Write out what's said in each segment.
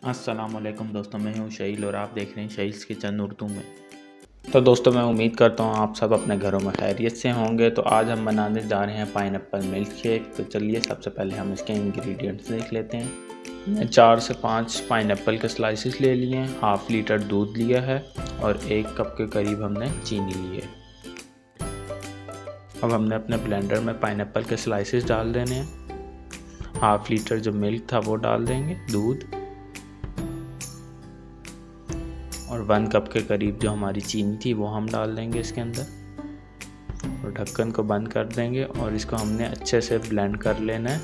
अस्सलामुअलैकुम दोस्तों, मैं हूं शहील और आप देख रहे हैं शहील्स किचन उर्दू में। तो दोस्तों, मैं उम्मीद करता हूं आप सब अपने घरों में खैरियत से होंगे। तो आज हम बनाने जा रहे हैं पाइनएप्पल मिल्क शेक। तो चलिए सबसे पहले हम इसके इंग्रेडिएंट्स देख लेते हैं। मैं 4 से 5 पाइनएप्पल के स्लाइसेस ले लिए हैं, हाफ लीटर दूध लिया है और 1 कप के करीब हमने चीनी ली है। अब हमने अपने ब्लेंडर में पाइनएप्पल के स्लाइसेस डाल देने हैं। हाफ लीटर जो मिल्क था वो डाल देंगे, दूध, और 1 कप के करीब जो हमारी चीनी थी वो हम डाल देंगे इसके अंदर और ढक्कन को बंद कर देंगे। और इसको हमने अच्छे से ब्लेंड कर लेना है।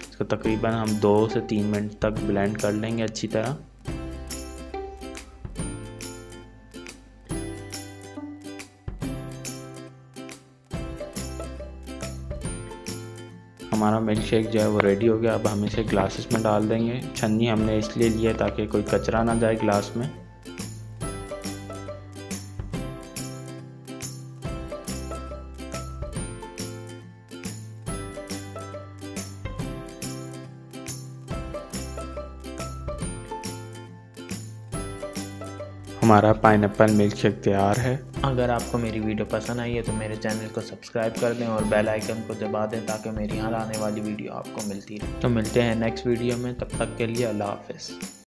इसको तकरीबन हम 2 से 3 मिनट तक ब्लेंड कर लेंगे अच्छी तरह। हमारा मिल्क शेक जो है वो रेडी हो गया। अब हम इसे ग्लासेस में डाल देंगे। छन्नी हमने इसलिए लिया ताकि कोई कचरा ना जाए ग्लास में। हमारा पाइनएप्पल मिल्क शेक तैयार है। अगर आपको मेरी वीडियो पसंद आई है तो मेरे चैनल को सब्सक्राइब कर दें और बेल आइकन को दबा दें ताकि मेरी हर आने वाली वीडियो आपको मिलती रहे। तो मिलते हैं नेक्स्ट वीडियो में, तब तक के लिए अल्लाह हाफ़िज़।